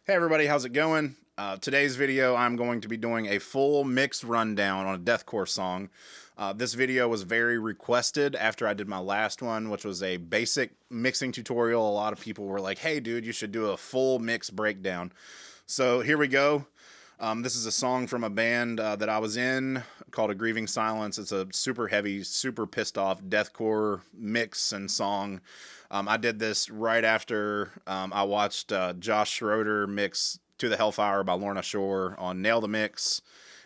Hey everybody, how's it going? Today's video I'm going to be doing a full mix rundown on a deathcore song. This video was very requested after I did my last one, which was a basic mixing tutorial. A lot of people were like, hey dude, you should do a full mix breakdown. So here we go. This is a song from a band that I was in called A Grieving Silence. It's a super heavy, super pissed off deathcore mix and song. I did this right after I watched Josh Schroeder mix To the Hellfire by Lorna Shore on Nail the Mix.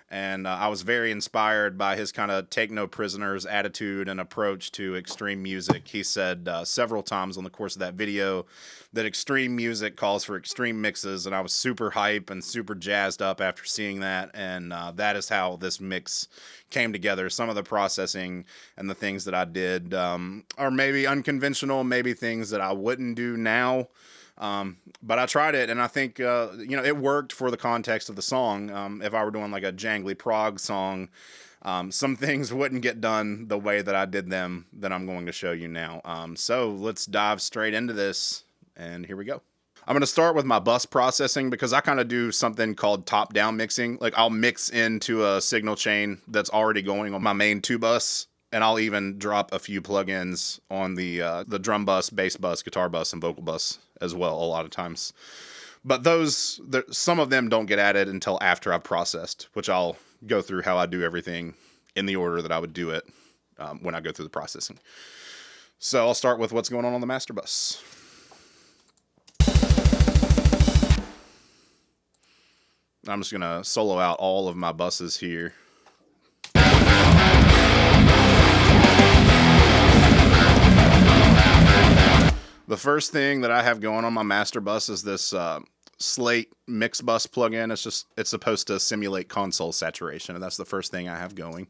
And I was very inspired by his kind of take no prisoners attitude and approach to extreme music. He said several times on the course of that video that extreme music calls for extreme mixes, and I was super hype and super jazzed up after seeing that, and that is how this mix came together. Some of the processing and the things that I did are maybe unconventional, maybe things that I wouldn't do now. But I tried it, and I think, it worked for the context of the song. If I were doing like a jangly prog song, some things wouldn't get done the way that I did them that I'm going to show you now. So let's dive straight into this, and here we go. I'm going to start with my bus processing because I kind of do something called top-down mixing. Like I'll mix into a signal chain that's already going on my main 2-bus, and I'll even drop a few plugins on the drum bus, bass bus, guitar bus, and vocal bus as well a lot of times. But some of them don't get added until after I've processed, which I'll go through how I do everything in the order that I would do it when I go through the processing. So I'll start with what's going on the master bus. I'm just going to solo out all of my buses here. The first thing that I have going on my master bus is this Slate mix bus plugin. It's supposed to simulate console saturation, and that's the first thing I have going.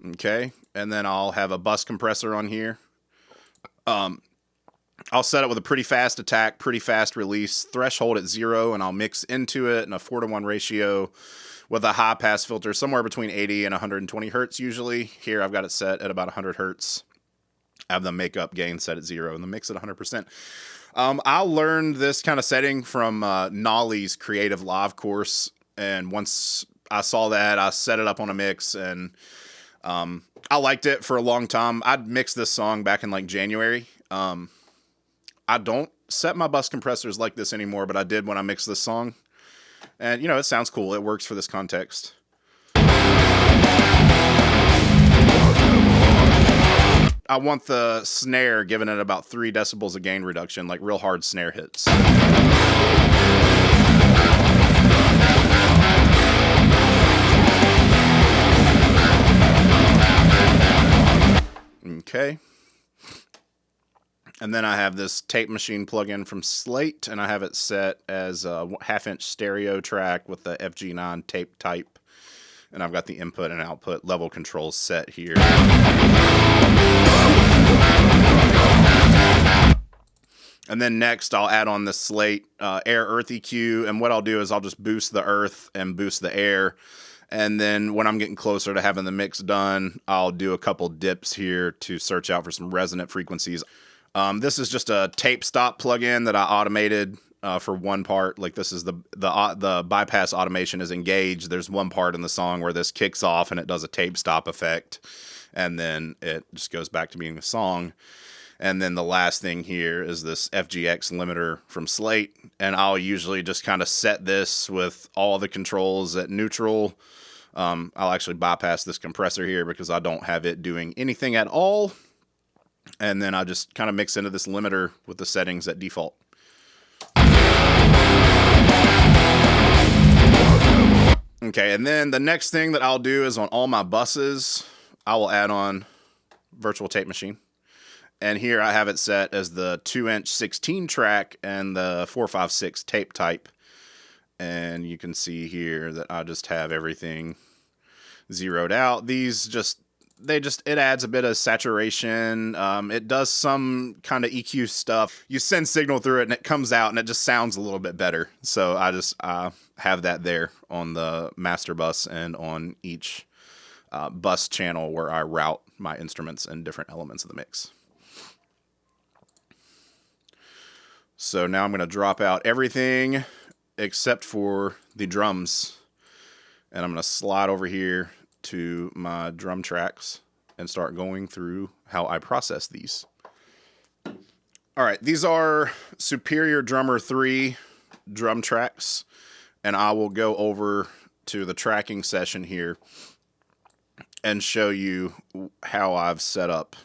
Okay, and then I'll have a bus compressor on here. I'll set it with a pretty fast attack, pretty fast release, threshold at 0, and I'll mix into it in a 4:1 ratio with a high pass filter somewhere between 80 and 120 hertz usually. Here I've got it set at about 100 hertz. I have the makeup gain set at 0 and the mix at 100%. I learned this kind of setting from Nolly's Creative Live course, and once I saw that, I set it up on a mix, and I liked it for a long time. I'd mixed this song back in like January. I don't set my bus compressors like this anymore, but I did when I mixed this song. And, it sounds cool. It works for this context. I want the snare giving it about 3 decibels of gain reduction, like real hard snare hits. Okay. And then I have this tape machine plugin from Slate, and I have it set as a 1/2-inch stereo track with the FG9 tape type. And I've got the input and output level controls set here. And then next I'll add on the Slate air earth EQ, and what I'll do is I'll just boost the earth and boost the air. And then when I'm getting closer to having the mix done, I'll do a couple dips here to search out for some resonant frequencies. This is just a tape stop plugin that I automated for one part. Like this is the bypass automation is engaged. There's one part in the song where this kicks off and it does a tape stop effect, and then it just goes back to being a song. And then the last thing here is this FGX limiter from Slate, and I'll usually just kind of set this with all the controls at neutral. I'll actually bypass this compressor here because I don't have it doing anything at all. And then I just kind of mix into this limiter with the settings at default. Okay, and then the next thing that I'll do is on all my buses, I will add on virtual tape machine. And here I have it set as the 2-inch 16 track and the 456 tape type. And you can see here that I just have everything zeroed out. It adds a bit of saturation. It does some kind of EQ stuff. You send signal through it and it comes out and it just sounds a little bit better. So I just have that there on the master bus and on each bus channel where I route my instruments and different elements of the mix. So now I'm going to drop out everything except for the drums. And I'm going to slide over here to my drum tracks and start going through how I process these. All right, these are Superior Drummer 3 drum tracks. And I will go over to the tracking session here and show you how I've set up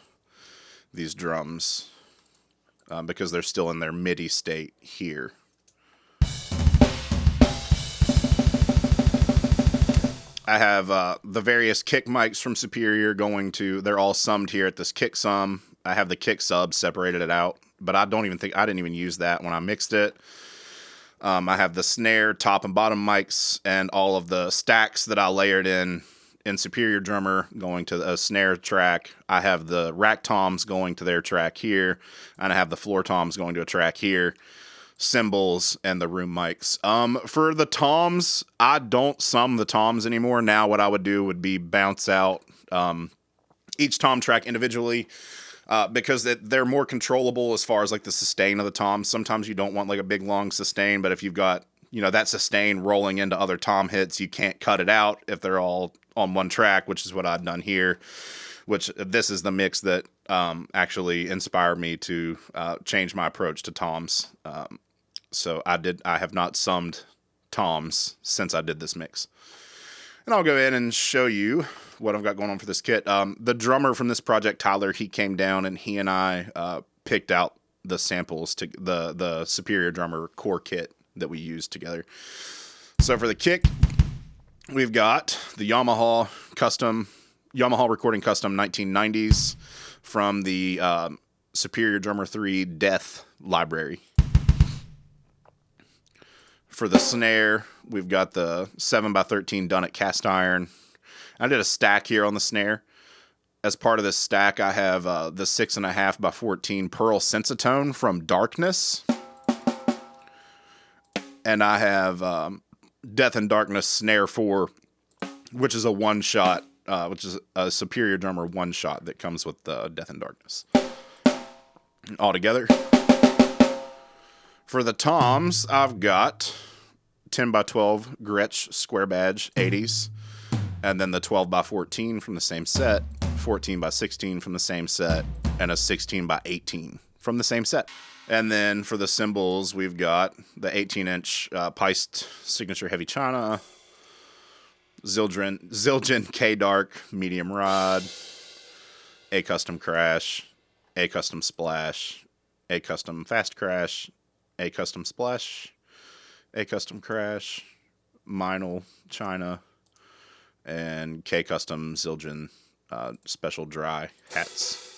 these drums because they're still in their MIDI state here. I have the various kick mics from Superior going to, they're all summed here at this kick sum. I have the kick sub separated it out, but I didn't even use that when I mixed it. I have the snare top and bottom mics and all of the stacks that I layered in Superior Drummer going to a snare track. I have the rack toms going to their track here, and I have the floor toms going to a track here, cymbals, and the room mics. For the toms, I don't sum the toms anymore. Now what I would do would be bounce out each tom track individually. Because they're more controllable as far as like the sustain of the toms. Sometimes you don't want like a big long sustain, but if you've got, that sustain rolling into other tom hits, you can't cut it out if they're all on one track, which is what I've done here, which this is the mix that actually inspired me to change my approach to toms. So I have not summed toms since I did this mix. And I'll go ahead and show you what I've got going on for this kit. The drummer from this project, Tyler, he came down and he and I picked out the samples to the Superior Drummer core kit that we used together. So for the kick, we've got the Yamaha Recording Custom 1990s from the Superior Drummer 3 Death library. For the snare, we've got the 7x13 done at cast iron. I did a stack here on the snare. As part of this stack, I have the 6.5x14 Pearl Sensitone from Darkness. And I have Death and Darkness Snare 4, which is a one-shot, which is a Superior Drummer one-shot that comes with Death and Darkness. All together. For the toms, I've got 10x12 Gretsch Square Badge 80s, and then the 12x14 from the same set, 14x16 from the same set, and a 16x18 from the same set. And then for the cymbals, we've got the 18-inch Peist Signature Heavy China, Zildjian K-Dark Medium Rod, a Custom Crash, a Custom Splash, a Custom Fast Crash, a Custom Splash, a Custom Crash, Meinl China, and K Custom Zildjian Special Dry hats.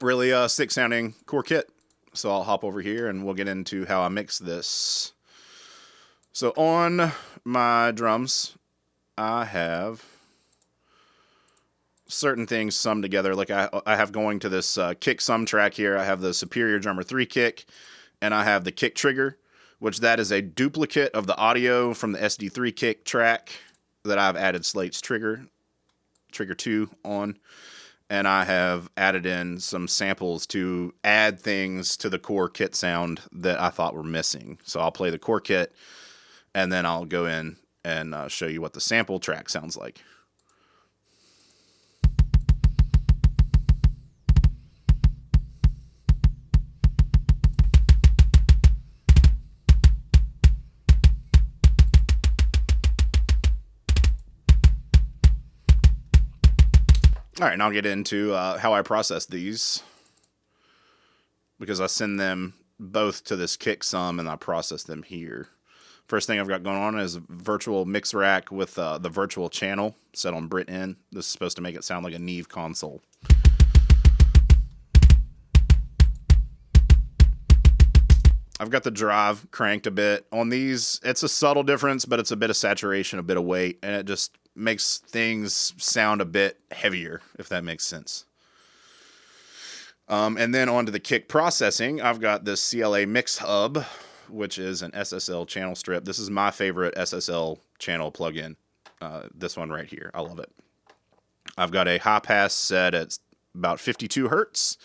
Really sick sounding core kit. So I'll hop over here and we'll get into how I mix this. So on my drums, I have certain things summed together. Like I have going to this kick sum track here. I have the Superior Drummer 3 kick, and I have the kick trigger, which that is a duplicate of the audio from the SD3 kick track that I've added Slate's trigger 2 on. And I have added in some samples to add things to the core kit sound that I thought were missing. So I'll play the core kit, and then I'll go in and show you what the sample track sounds like. All right, and I'll get into how I process these, because I send them both to this kick sum and I process them here. First thing I've got going on is a virtual mix rack with the virtual channel set on Brit N. This is supposed to make it sound like a Neve console. I've got the drive cranked a bit. On these, it's a subtle difference, but it's a bit of saturation, a bit of weight, and it just makes things sound a bit heavier, if that makes sense. And then onto the kick processing, I've got this CLA Mix Hub, which is an SSL channel strip. This is my favorite SSL channel plugin. This one right here. I love it. I've got a high pass set at about 52 hertz.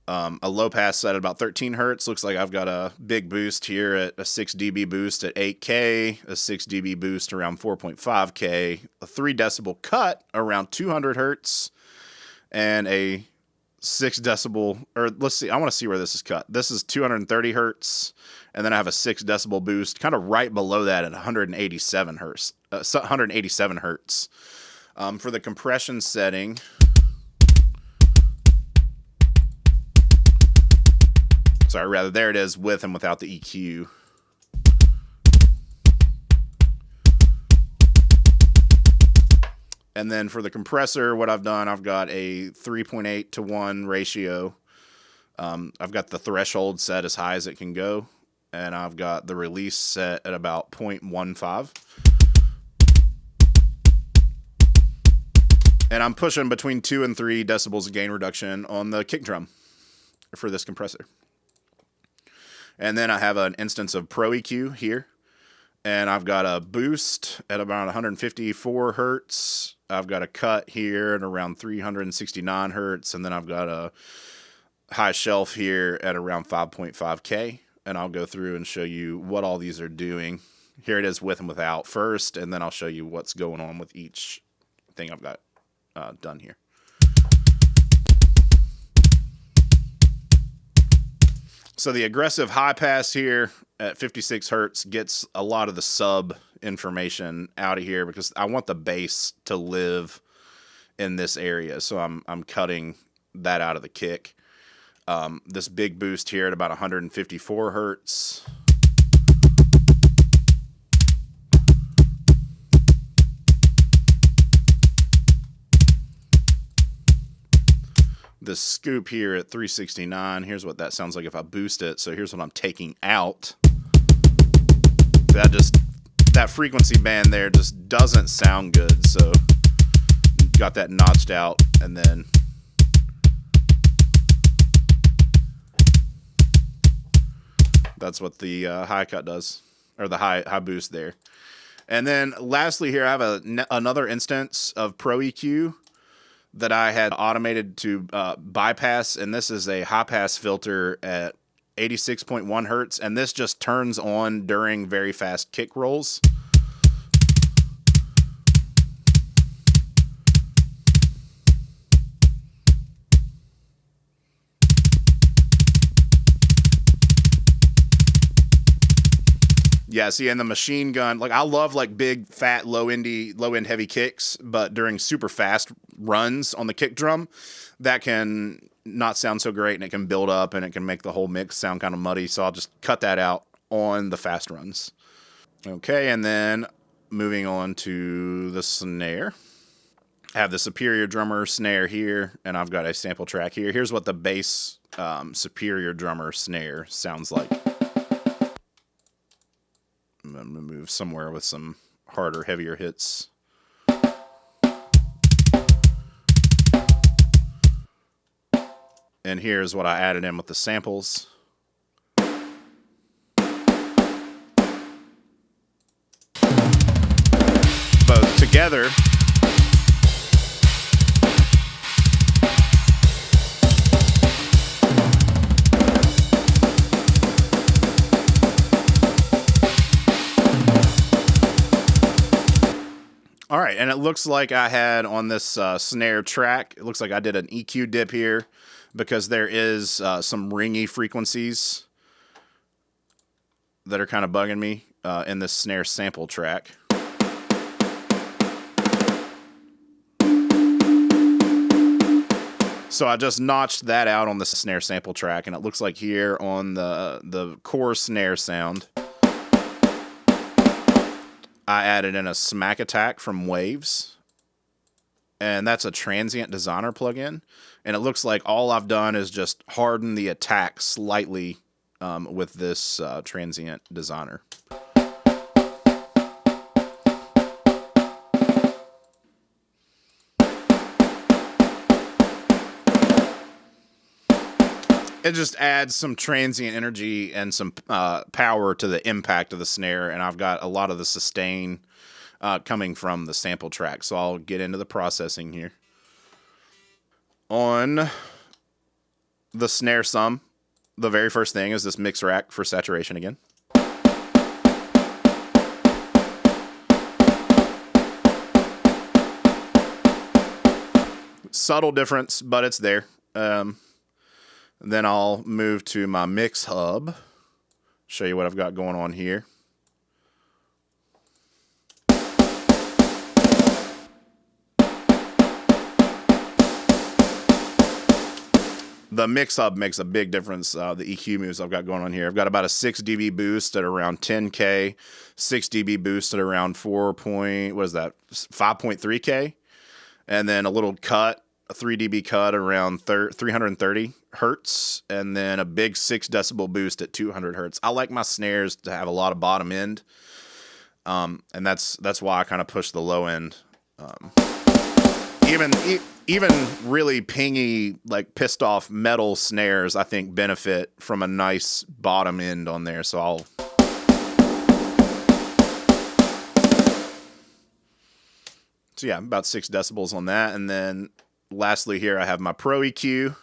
A low pass set at about 13 hertz. Looks like I've got a big boost here at a 6 dB boost at 8K, a 6 dB boost around 4.5K, a 3 decibel cut around 200 hertz, and a 6 decibel, or let's see, I want to see where this is cut. This is 230 hertz, and then I have a 6 decibel boost kind of right below that at 187 hertz. For the compression setting, sorry, rather, there it is with and without the EQ. And then for the compressor, what I've done, I've got a 3.8 to 1 ratio. I've got the threshold set as high as it can go, and I've got the release set at about 0.15. And I'm pushing between 2 and 3 decibels of gain reduction on the kick drum for this compressor. And then I have an instance of Pro EQ here. And I've got a boost at about 154 hertz. I've got a cut here at around 369 hertz. And then I've got a high shelf here at around 5.5K. And I'll go through and show you what all these are doing. Here it is with and without first. And then I'll show you what's going on with each thing I've got done here. So the aggressive high pass here at 56 hertz gets a lot of the sub information out of here because I want the bass to live in this area. So I'm cutting that out of the kick. This big boost here at about 154 hertz. This scoop here at 369, here's what that sounds like if I boost it. So here's what I'm taking out. That frequency band there just doesn't sound good. So got that notched out, and then that's what the high cut does, or the high boost there. And then lastly here, I have another instance of Pro EQ that I had automated to bypass, and this is a high pass filter at 86.1 hertz, and this just turns on during very fast kick rolls. Yeah, see, and the machine gun, like I love like big, fat, low end heavy kicks, but during super fast runs on the kick drum, that can not sound so great, and it can build up, and it can make the whole mix sound kind of muddy. So I'll just cut that out on the fast runs. Okay, and then moving on to the snare. I have the Superior Drummer snare here, and I've got a sample track here. Here's what the bass Superior Drummer snare sounds like. I'm going to move somewhere with some harder, heavier hits. And here's what I added in with the samples. Both together. All right, and it looks like I had on this snare track, it looks like I did an EQ dip here because there is some ringy frequencies that are kind of bugging me in this snare sample track. So I just notched that out on the snare sample track, and it looks like here on the core snare sound, I added in a smack attack from Waves, and that's a transient designer plugin. And it looks like all I've done is just harden the attack slightly with this transient designer. It just adds some transient energy and some power to the impact of the snare, and I've got a lot of the sustain coming from the sample track. So I'll get into the processing here. On the snare sum, the very first thing is this mix rack for saturation again. Subtle difference, but it's there. Then I'll move to my mix hub, show you what I've got going on here. The mix hub makes a big difference. The EQ moves I've got going on here. I've got about a 6 dB boost at around 10K, 6 dB boost at around 5.3K, and then a little cut, a 3 dB cut around 330 hertz, and then a big 6 decibel boost at 200 hertz. I like my snares to have a lot of bottom end, and that's why I kind of push the low end. Even really pingy, like pissed off metal snares, I think benefit from a nice bottom end on there. So yeah, about 6 decibels on that. And then lastly here, I have my Pro EQ. I'm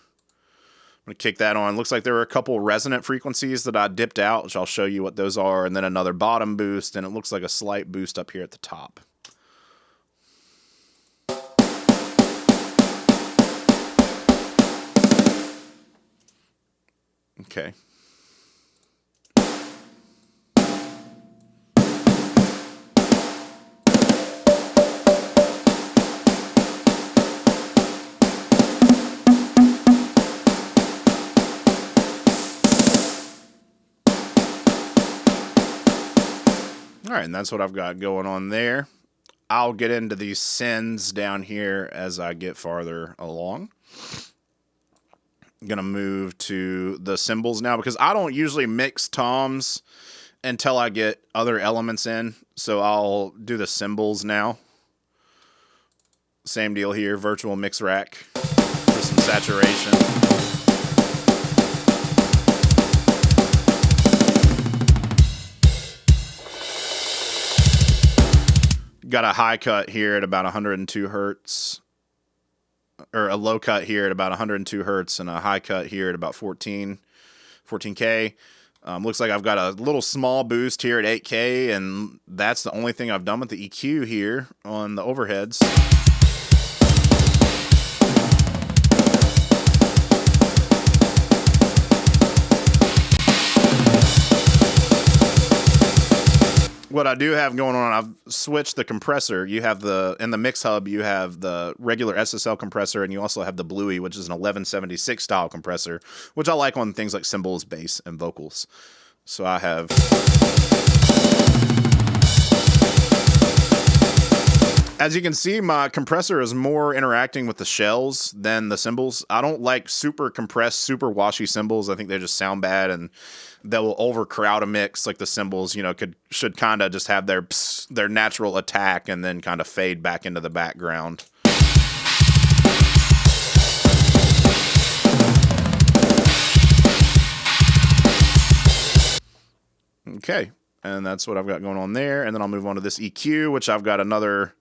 going to kick that on. Looks like there were a couple resonant frequencies that I dipped out, which I'll show you what those are. And then another bottom boost, and it looks like a slight boost up here at the top. Okay. All right, and that's what I've got going on there. I'll get into these sends down here as I get farther along. I'm going to move to the cymbals now because I don't usually mix toms until I get other elements in. So I'll do the cymbals now. Same deal here, virtual mix rack for some saturation. Got a high cut here at about 102 hertz. Or a low cut here at about 102 hertz and a high cut here at about 14K. Looks like I've got a little small boost here at 8K, and that's the only thing I've done with the EQ here on the overheads. What I do have going on, I've switched the compressor. You have in the mix hub, you have the regular SSL compressor, and you also have the Bluey, which is an 1176 style compressor, which I like on things like cymbals, bass, and vocals. So I have... As you can see, my compressor is more interacting with the shells than the cymbals. I don't like super compressed, super washy cymbals. I think they just sound bad, and they will overcrowd a mix. Like the cymbals, you know, should kind of just have their natural attack and then kind of fade back into the background. Okay, and that's what I've got going on there. And then I'll move on to this EQ, which I've got another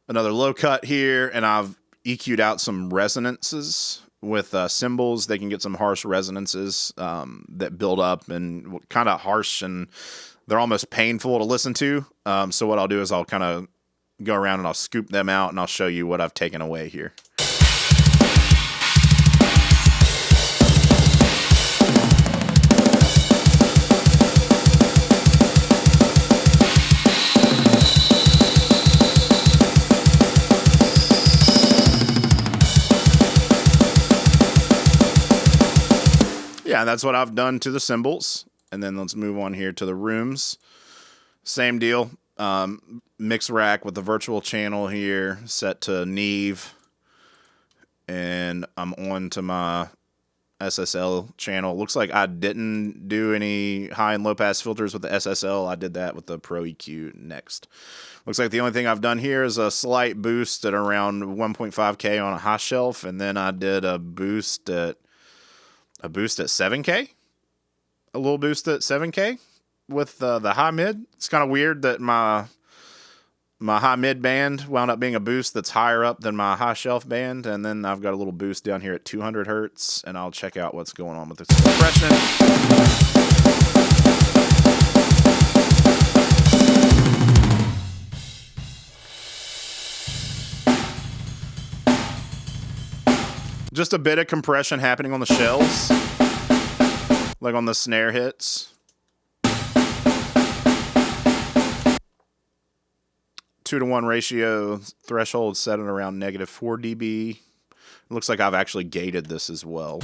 low cut here, and I've EQ'd out some resonances with cymbals. They can get some harsh resonances that build up and kind of harsh, and they're almost painful to listen to. So what I'll do is I'll kind of go around and I'll scoop them out, and I'll show you what I've taken away here. Yeah, that's what I've done to the cymbals. And then let's move on here to the rooms. Same deal. Mix rack with the virtual channel here set to Neve. And I'm on to my SSL channel. Looks like I didn't do any high and low pass filters with the SSL. I did that with the Pro EQ next. Looks like the only thing I've done here is a slight boost at around 1.5K on a high shelf. And then I did a boost at 7K, a little boost at 7K with the high mid. It's kind of weird that my My high mid band wound up being a boost that's higher up than my high shelf band, and then I've got a little boost down here at 200 hertz, and I'll check out what's going on with this compression. Just a bit of compression happening on the shells, like on the snare hits. 2-to-1 ratio, threshold set at around -4 dB. It looks like I've actually gated this as well.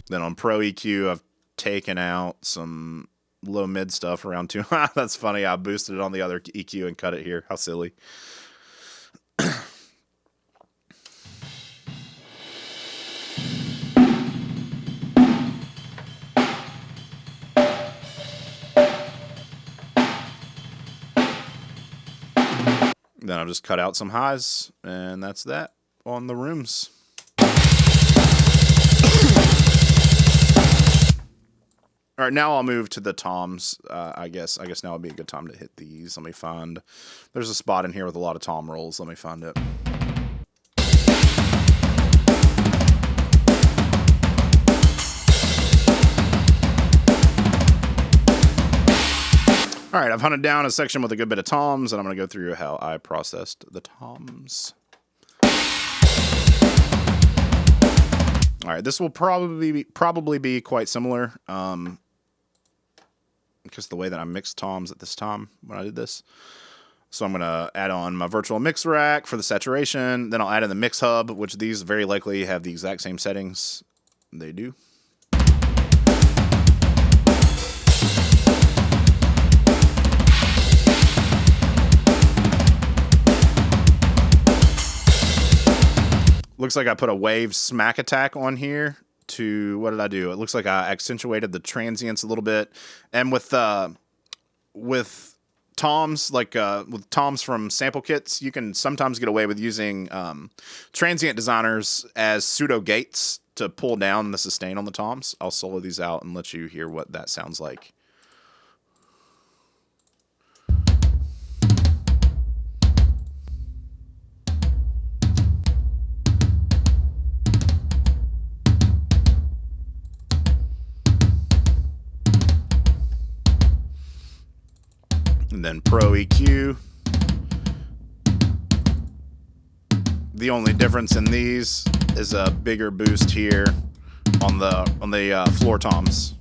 Then on Pro EQ, I've taken out some low mid stuff around 2. That's funny. I boosted it on the other EQ and cut it here. How silly. Then I've just cut out some highs, and that's that on the rooms. All right, now I'll move to the toms. I guess now would be a good time to hit these. Let me find. There's a spot in here with a lot of tom rolls. Let me find it. All right, I've hunted down a section with a good bit of toms, and I'm going to go through how I processed the toms. All right, this will probably be quite similar, because the way that I mixed toms at this time when I did this. So I'm going to add on my virtual mix rack for the saturation. Then I'll add in the mix hub, which these very likely have the exact same settings. They do. Looks like I put a wave smack attack on here to, what did I do? It looks like I accentuated the transients a little bit. And with toms, like with toms from sample kits, you can sometimes get away with using transient designers as pseudo gates to pull down the sustain on the toms. I'll solo these out and let you hear what that sounds like. And then Pro EQ. The only difference in these is a bigger boost here on the floor toms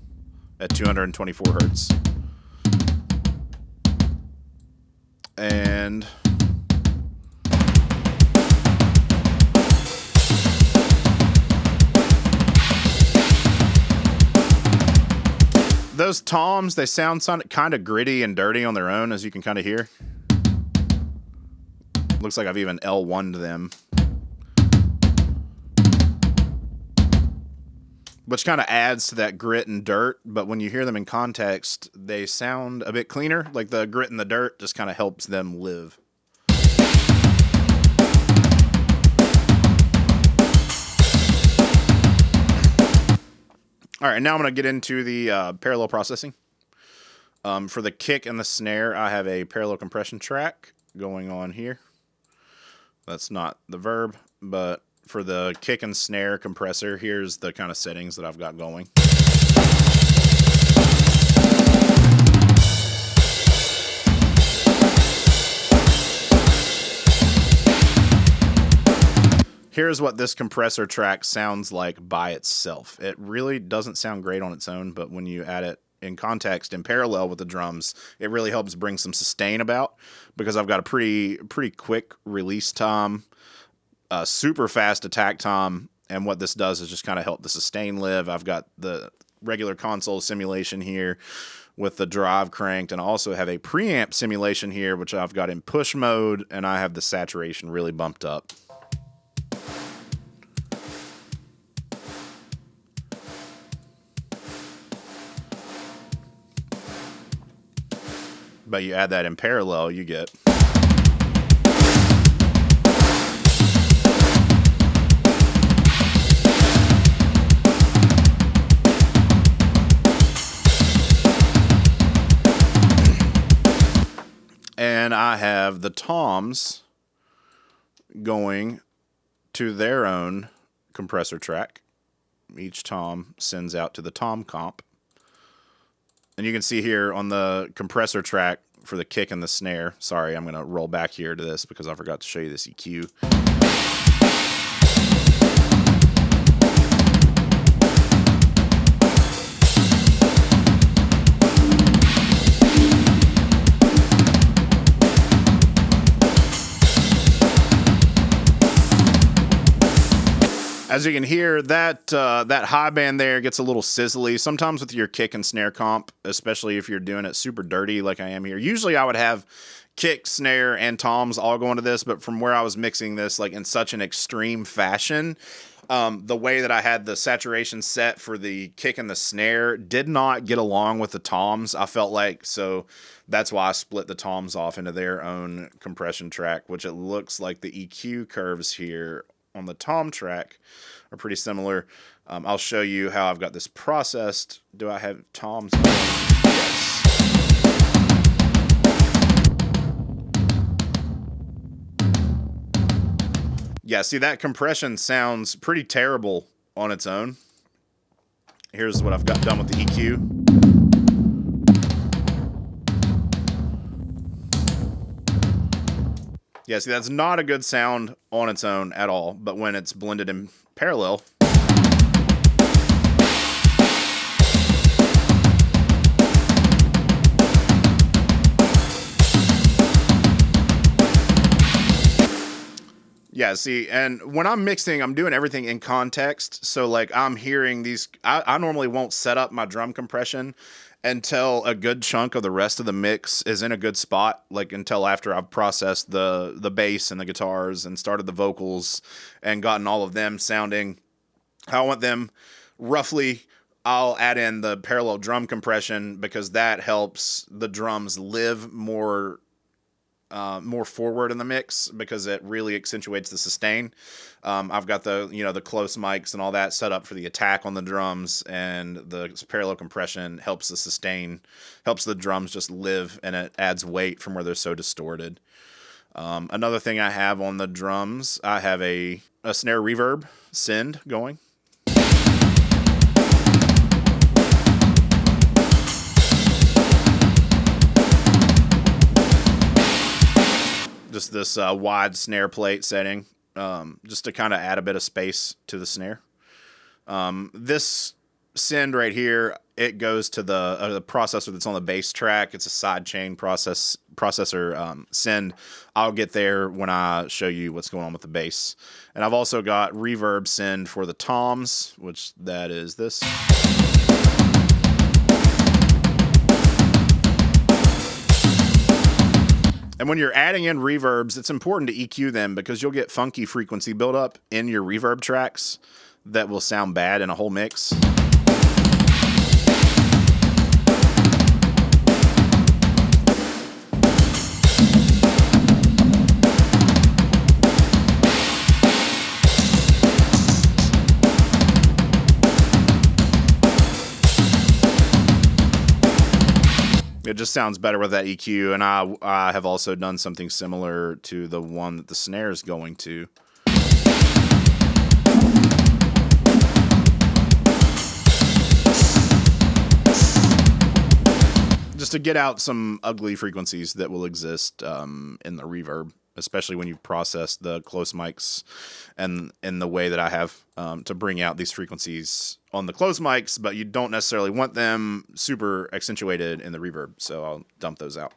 at 224 hertz. And those toms, they sound kind of gritty and dirty on their own, as you can kind of hear. Looks like I've even L1'd them. Which kind of adds to that grit and dirt, but when you hear them in context, they sound a bit cleaner. Like the grit and the dirt just kind of helps them live. All right, now I'm going to get into the parallel processing. For the kick and the snare, I have a parallel compression track going on here. That's not the verb, but for the kick and snare compressor, here's the kind of settings that I've got going. Here's what this compressor track sounds like by itself. It really doesn't sound great on its own, but when you add it in context in parallel with the drums, it really helps bring some sustain about, because I've got a pretty quick release time, super fast attack time, and what this does is just kind of help the sustain live. I've got the regular console simulation here with the drive cranked, and I also have a preamp simulation here, which I've got in push mode, and I have the saturation really bumped up. But you add that in parallel, you get. I have the toms going to their own compressor track. Each tom sends out to the tom comp. And you can see here on the compressor track for the kick and the snare. Sorry, I'm going to roll back here to this because I forgot to show you this EQ. As you can hear, that high band there gets a little sizzly. Sometimes with your kick and snare comp, especially if you're doing it super dirty like I am here. Usually I would have kick, snare, and toms all go into this, but from where I was mixing this like in such an extreme fashion, the way that I had the saturation set for the kick and the snare did not get along with the toms, I felt like. So that's why I split the toms off into their own compression track, which it looks like the EQ curves here on the tom track are pretty similar. I'll show you how I've got this processed. Do I have toms? Yes. Yeah, see, that compression sounds pretty terrible on its own. Here's what I've got done with the EQ. Yeah, see, that's not a good sound on its own at all, but when it's blended in parallel, yeah, see, and when I'm mixing, I'm doing everything in context. So, like, I'm hearing these, I normally won't set up my drum compression until a good chunk of the rest of the mix is in a good spot, like until after I've processed the bass and the guitars and started the vocals and gotten all of them sounding how I want them roughly. I'll add in the parallel drum compression because that helps the drums live more forward in the mix because it really accentuates the sustain. I've got the close mics and all that set up for the attack on the drums, and the parallel compression helps the sustain, helps the drums just live, and it adds weight from where they're so distorted. Another thing I have on the drums, I have a snare reverb send going. Just this wide snare plate setting, just to kind of add a bit of space to the snare. This send right here, it goes to the processor that's on the bass track. It's a side chain processor send. I'll get there when I show you what's going on with the bass. And I've also got reverb send for the toms, which that is this. And when you're adding in reverbs, it's important to EQ them because you'll get funky frequency buildup in your reverb tracks that will sound bad in a whole mix. It just sounds better with that EQ, and I have also done something similar to the one that the snare is going to. Just to get out some ugly frequencies that will exist in the reverb, especially when you've processed the close mics and in the way that I have to bring out these frequencies on the close mics, but you don't necessarily want them super accentuated in the reverb, so I'll dump those out.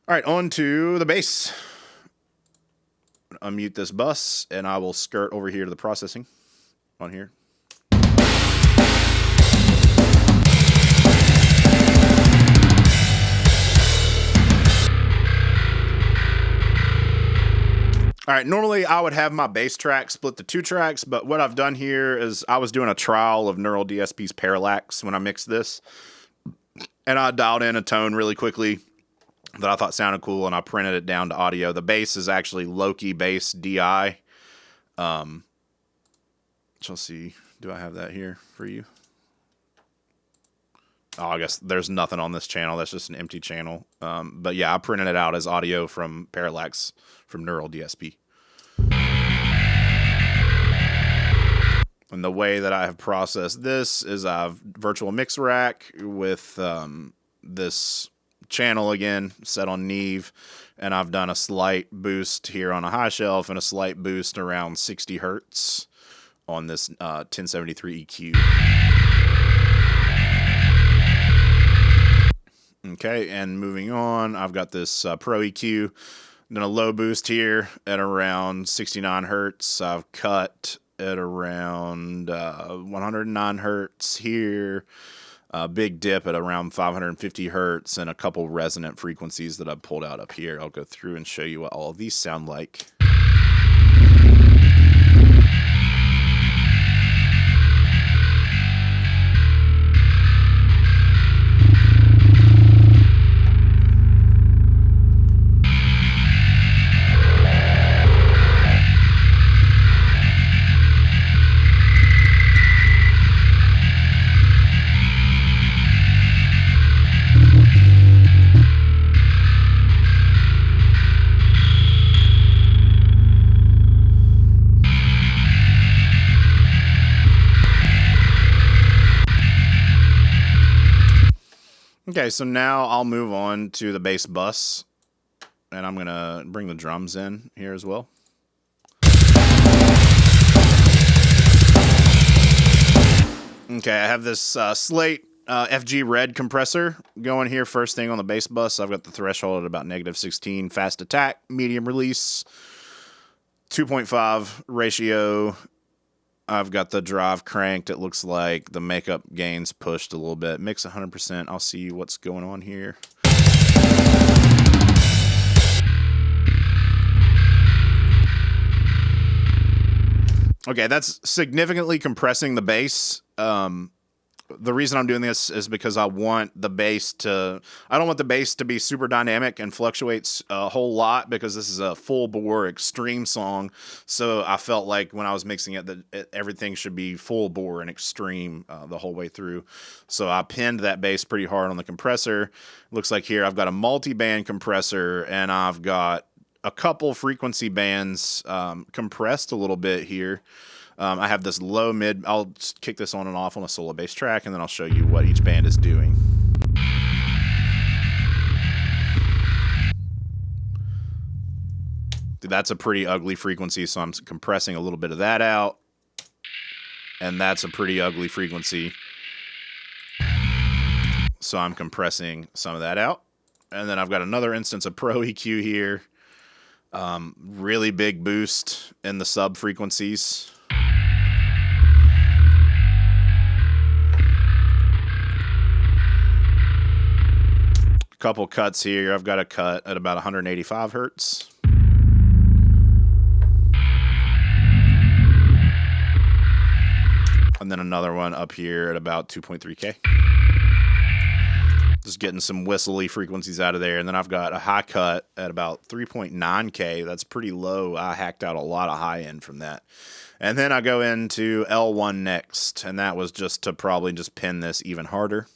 All right, on to the bass. Unmute this bus, and I will skirt over here to the processing on here. All right, normally I would have my bass track split to 2 tracks, but what I've done here is I was doing a trial of Neural DSP's Parallax when I mixed this, and I dialed in a tone really quickly that I thought sounded cool, and I printed it down to audio. The bass is actually Loki Bass DI. So let's see, do I have that here for you? Oh, I guess there's nothing on this channel. That's just an empty channel. But yeah, I printed it out as audio from Parallax from Neural DSP. And the way that I have processed this is I've virtual mix rack with this channel again set on Neve, and I've done a slight boost here on a high shelf and a slight boost around 60 hertz on this 1073 EQ. Okay, and moving on, I've got this Pro EQ, done a low boost here at around 69 hertz. I've cut at around 109 hertz here, a big dip at around 550 hertz, and a couple resonant frequencies that I've pulled out up here. I'll go through and show you what all of these sound like. Okay, so now I'll move on to the bass bus, and I'm going to bring the drums in here as well. Okay, I have this Slate FG Red compressor going here first thing on the bass bus. I've got the threshold at about -16, fast attack, medium release, 2.5 ratio. I've got the drive cranked. It looks like the makeup gains pushed a little bit. Mix 100%. I'll see what's going on here. Okay, that's significantly compressing the bass. The reason I'm doing this is because I want the bass to... I don't want the bass to be super dynamic and fluctuates a whole lot, because this is a full-bore extreme song. So I felt like when I was mixing it that everything should be full-bore and extreme the whole way through. So I pinned that bass pretty hard on the compressor. Looks like here I've got a multi-band compressor, and I've got a couple frequency bands compressed a little bit here. I have this low mid. I'll just kick this on and off on a solo bass track, and then I'll show you what each band is doing. That's a pretty ugly frequency, so I'm compressing a little bit of that out. And that's a pretty ugly frequency, so I'm compressing some of that out. And then I've got another instance of Pro EQ here. Really big boost in the sub frequencies. Couple cuts here. I've got a cut at about 185 hertz. And then another one up here at about 2.3K. Just getting some whistly frequencies out of there. And then I've got a high cut at about 3.9K. That's pretty low. I hacked out a lot of high end from that. And then I go into L1 next. And that was just to probably just pin this even harder.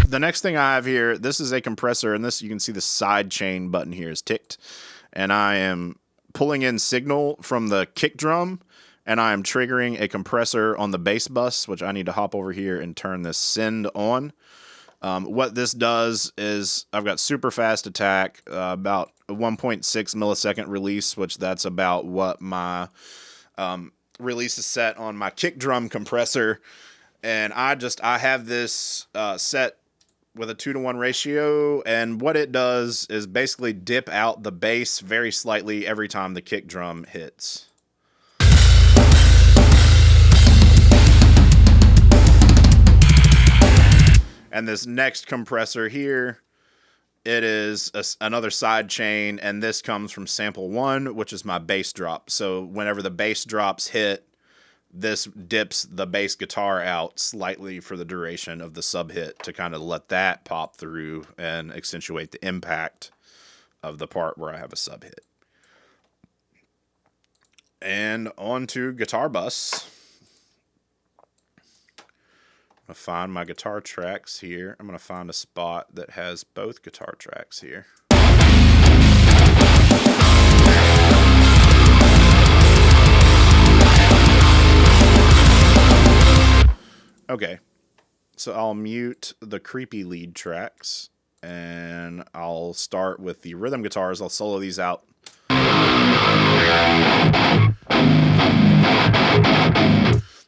The next thing I have here, this is a compressor, and this, you can see the side chain button here is ticked. And I am pulling in signal from the kick drum, and I am triggering a compressor on the bass bus, which I need to hop over here and turn this send on. What this does is I've got super fast attack, about a 1.6 millisecond release, which that's about what my release is set on my kick drum compressor. And I have this set with a 2-to-1 ratio, and what it does is basically dip out the bass very slightly every time the kick drum hits. And this next compressor here, it is another side chain, and this comes from sample 1, which is my bass drop. So whenever the bass drops hit, this dips the bass guitar out slightly for the duration of the sub hit to kind of let that pop through and accentuate the impact of the part where I have a sub hit. And on to guitar bus. I'm going to find my guitar tracks here. I'm going to find a spot that has both guitar tracks here. Okay, so I'll mute the creepy lead tracks, and I'll start with the rhythm guitars. I'll solo these out.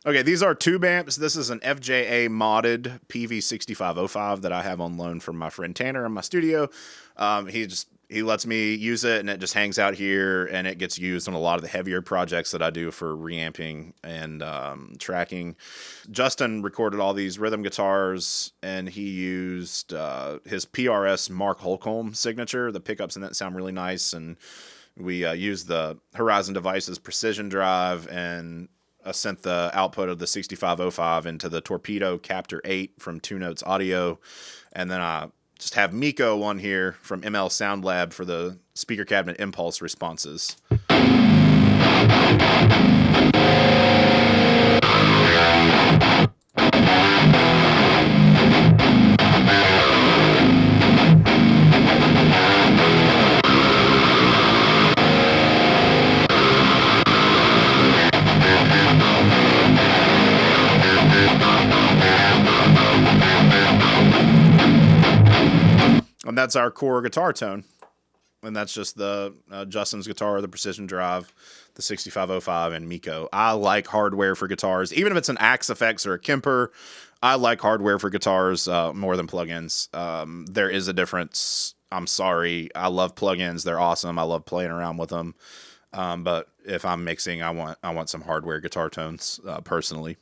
Okay, these are tube amps. This is an FJA modded PV6505 that I have on loan from my friend Tanner in my studio. He lets me use it, and it just hangs out here, and it gets used on a lot of the heavier projects that I do for reamping and tracking. Justin recorded all these rhythm guitars, and he used his PRS Mark Holcomb signature. The pickups in that sound really nice, and we used the Horizon Devices Precision Drive, and sent the output of the 6505 into the Torpedo Captor 8 from Two Notes Audio, and then I just have Miko on here from ML Sound Lab for the speaker cabinet impulse responses. And that's our core guitar tone. And that's just the Justin's guitar, the Precision Drive, the 6505, and Miko. I like hardware for guitars. Even if it's an Axe Effects or a Kemper, I like hardware for guitars more than plugins. There is a difference. I'm sorry. I love plugins. They're awesome. I love playing around with them. But if I'm mixing, I want some hardware guitar tones personally.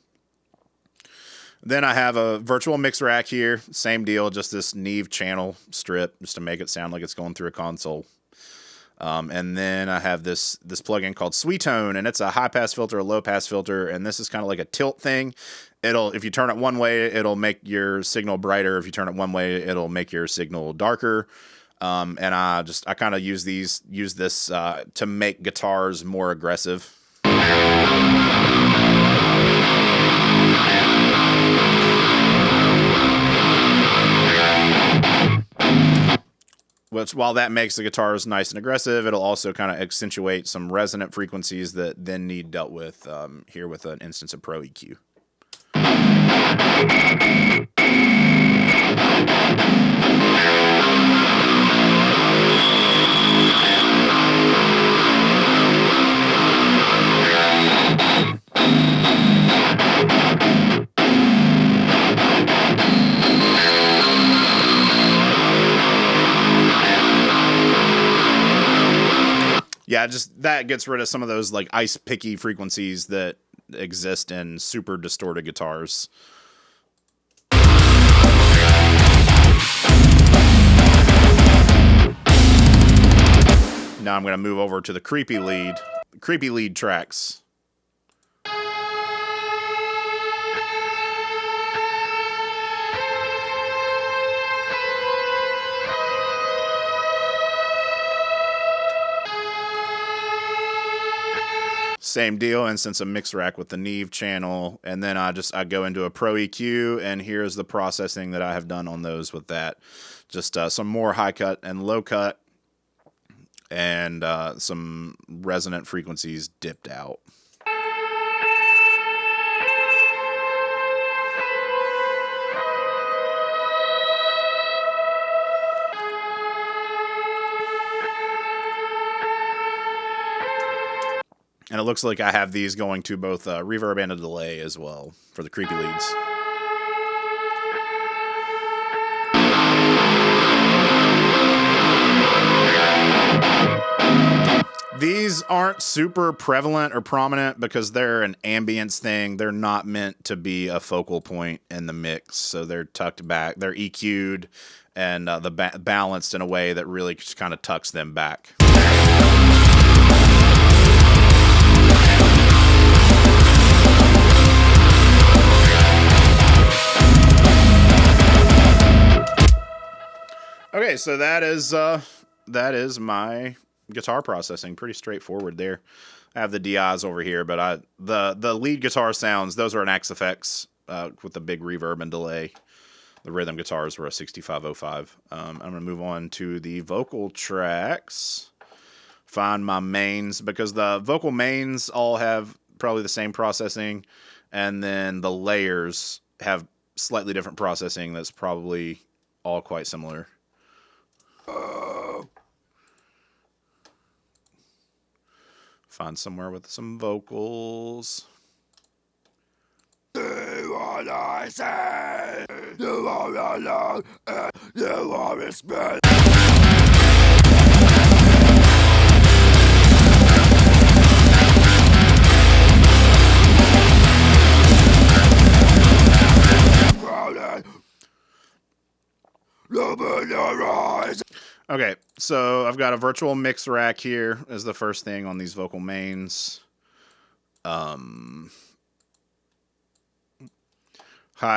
Then I have a virtual mix rack here. Same deal, just this Neve channel strip just to make it sound like it's going through a console. And then I have this plugin called Sweetone, and it's a high pass filter, a low pass filter, and this is kind of like a tilt thing. If you turn it one way, it'll make your signal brighter. If you turn it one way, it'll make your signal darker. And I kind of use this to make guitars more aggressive. Which, while that makes the guitars nice and aggressive, it'll also kind of accentuate some resonant frequencies that then need dealt with here with an instance of Pro EQ. Yeah, just that gets rid of some of those like ice picky frequencies that exist in super distorted guitars. Now I'm going to move over to the creepy lead tracks. Same deal, instance of mix rack with the Neve channel, and then I go into a Pro EQ, and here's the processing that I have done on those with that. Just some more high cut and low cut, and some resonant frequencies dipped out. And it looks like I have these going to both reverb and a delay as well for the creepy leads. These aren't super prevalent or prominent because they're an ambience thing. They're not meant to be a focal point in the mix, so they're tucked back. They're EQ'd and balanced in a way that really just kind of tucks them back. Okay, so that is my guitar processing. Pretty straightforward there. I have the DIs over here, but the lead guitar sounds, those are an Axe Effects with a big reverb and delay. The rhythm guitars were a 6505. I'm going to move on to the vocal tracks. Find my mains, because the vocal mains all have probably the same processing, and then the layers have slightly different processing that's probably all quite similar. Find somewhere with some vocals. Do what I say. You are alone and you are respect. Okay, so I've got a virtual mix rack here as the first thing on these vocal mains. High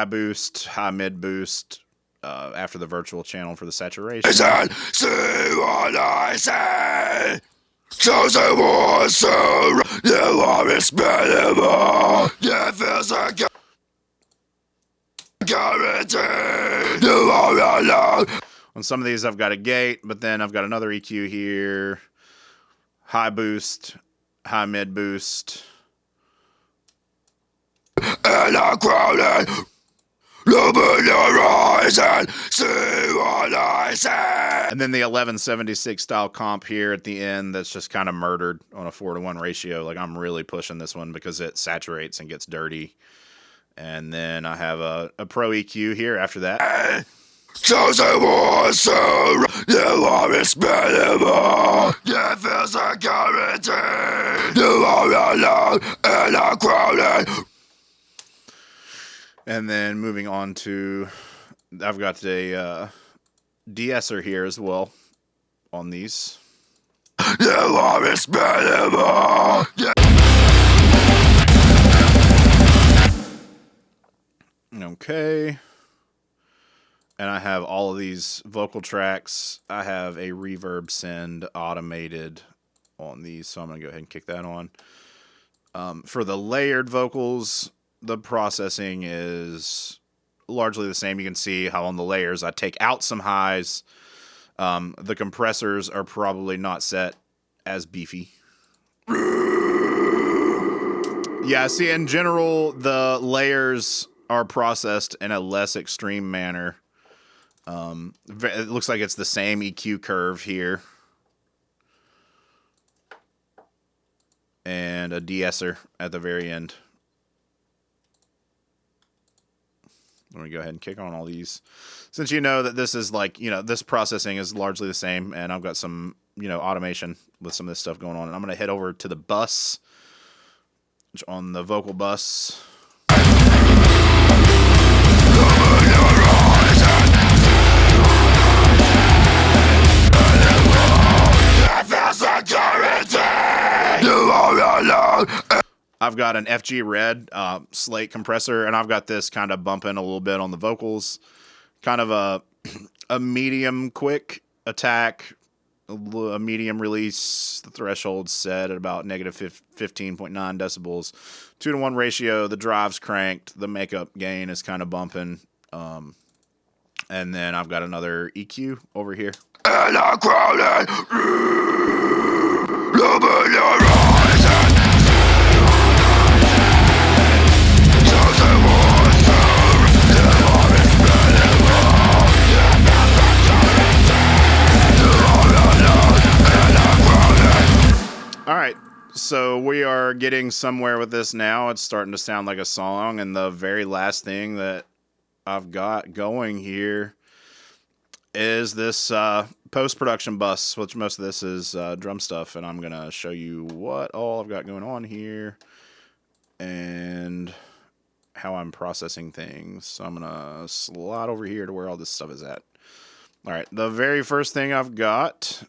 boost, high mid boost, after the virtual channel for the saturation. See what I say. So say what, so you are expendable. Yeah, feels like guarantee. You are alone. On some of these, I've got a gate, but then I've got another EQ here. High boost, high mid boost. And I'm crowded. Look in your eyes and see what I say. And then the 1176 style comp here at the end that's just kind of murdered on a 4-to-1 ratio. Like, I'm really pushing this one because it saturates and gets dirty. And then I have a Pro EQ here after that. So say what, so you are expendable. Yeah, feels like guarantee. You are alone and I'm crowded. And then moving on to, I've got a de-esser here as well on these. You are expendable. Yeah. Okay. And I have all of these vocal tracks. I have a reverb send automated on these, so I'm going to go ahead and kick that on. For the layered vocals, the processing is largely the same. You can see how on the layers I take out some highs. The compressors are probably not set as beefy. Yeah, see, in general, the layers are processed in a less extreme manner. It looks like it's the same EQ curve here. And a de-esser at the very end. Let me go ahead and kick on all these. Since you know that this is like, this processing is largely the same, and I've got some, automation with some of this stuff going on. And I'm going to head over to the bus, which on the vocal bus. I've got an FG Red slate compressor, and I've got this kind of bumping a little bit on the vocals. Kind of a medium quick attack, a medium release. The threshold's set at about negative 15.9 decibels. 2-to-1 ratio, the drive's cranked, the makeup gain is kind of bumping. And then I've got another EQ over here. And I'm crowded. All right, so we are getting somewhere with this now. It's starting to sound like a song, and the very last thing that I've got going here is this post-production bus, which most of this is drum stuff, and I'm going to show you what all I've got going on here and how I'm processing things. So I'm going to slide over here to where all this stuff is at. All right, the very first thing I've got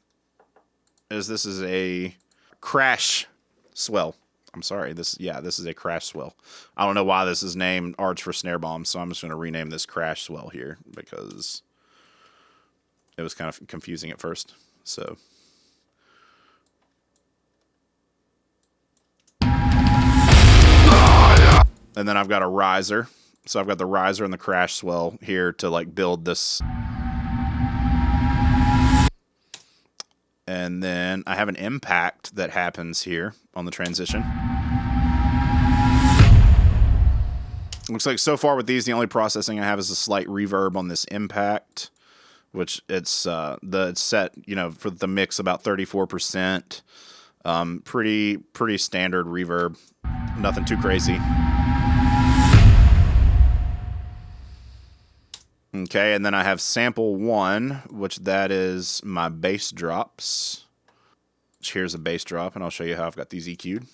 is this is a crash swell. I'm sorry, this is a crash swell. I don't know why this is named Arch for Snare Bomb, so I'm just going to rename this crash swell here because it was kind of confusing at first. So And then I've got a riser. So I've got the riser and the crash swell here to like build this. And then I have an impact that happens here on the transition. Looks like so far with these, the only processing I have is a slight reverb on this impact, which it's set, you know, for the mix about 34%. Pretty standard reverb, nothing too crazy. Okay, and then I have sample 1, which that is my bass drops. Here's a bass drop, and I'll show you how I've got these EQ'd. All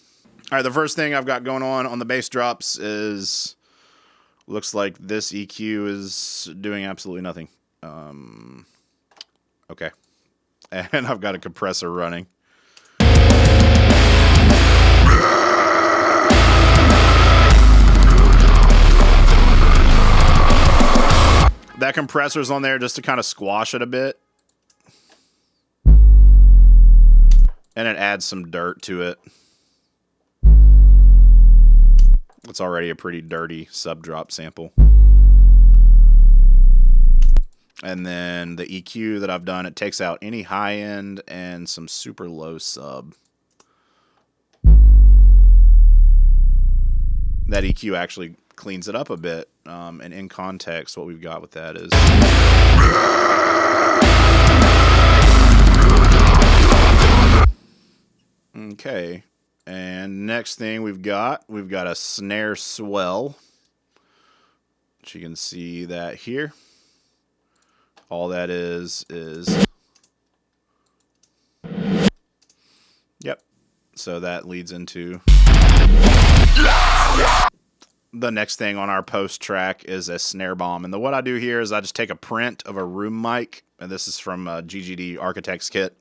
right, the first thing I've got going on the bass drops is, looks like this EQ is doing absolutely nothing. Okay, and I've got a compressor running. That compressor's on there just to kind of squash it a bit. And it adds some dirt to it. It's already a pretty dirty sub-drop sample. And then the EQ that I've done, it takes out any high end and some super low sub. That EQ actually cleans it up a bit. And in context, what we've got with that is... Okay. And next thing we've got a Snare Swell. Which you can see that here. All that is... Yep. So that leads into... The next thing on our post track is a Snare Bomb. And what I do here is I just take a print of a room mic. And this is from GGD Architect's Kit.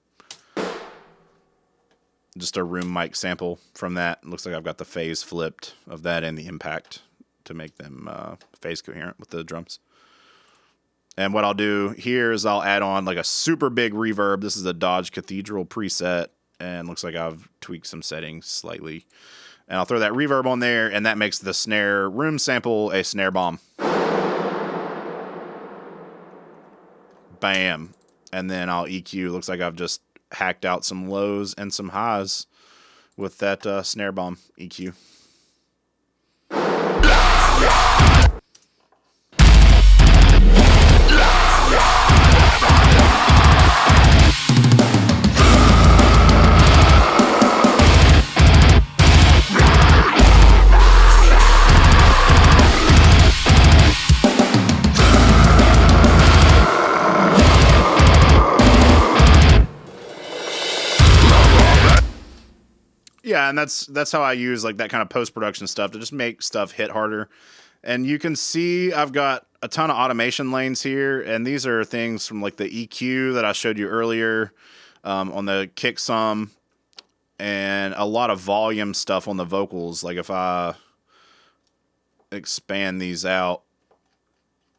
Just a room mic sample from that. It looks like I've got the phase flipped of that and the impact to make them phase coherent with the drums. And what I'll do here is I'll add on like a super big reverb. This is a Dodge Cathedral preset. And looks like I've tweaked some settings slightly. And I'll throw that reverb on there, and that makes the snare room sample a snare bomb. Bam. And then I'll EQ. Looks like I've just hacked out some lows and some highs with that snare bomb EQ. Yeah, and that's how I use like that kind of post-production stuff to just make stuff hit harder. And you can see I've got a ton of automation lanes here, and these are things from like the EQ that I showed you earlier on the kick sum, and a lot of volume stuff on the vocals. Like if I expand these out,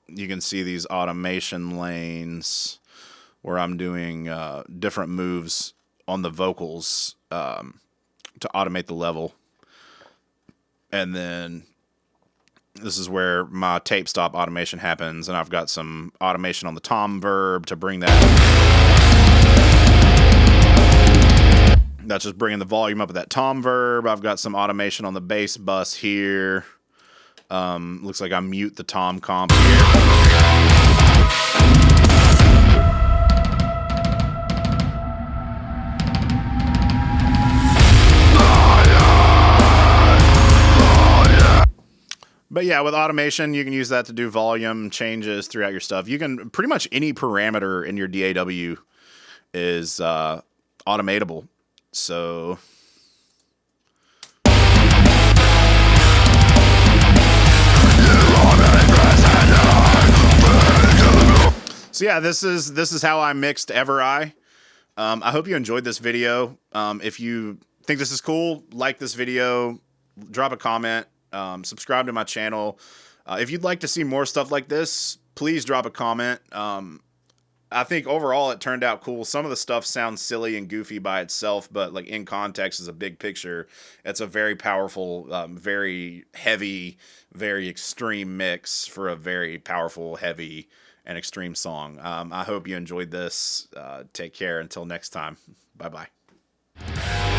you can see these automation lanes where I'm doing different moves on the vocals to automate the level. And then this is where my tape stop automation happens, and I've got some automation on the tom verb to bring that. That's just bringing the volume up of that tom verb. I've got some automation on the bass bus here. Looks like I mute the tom comp here. But yeah, with automation, you can use that to do volume changes throughout your stuff. You can pretty much any parameter in your DAW is automatable. So yeah, this is how I mixed Ever-I. I hope you enjoyed this video. If you think this is cool, like this video, drop a comment. Subscribe to my channel. If you'd like to see more stuff like this, please drop a comment. I think overall it turned out cool. Some of the stuff sounds silly and goofy by itself, but like in context as a big picture, it's a very powerful, very heavy, very extreme mix for a very powerful, heavy, and extreme song. I hope you enjoyed this. Take care until next time. Bye bye.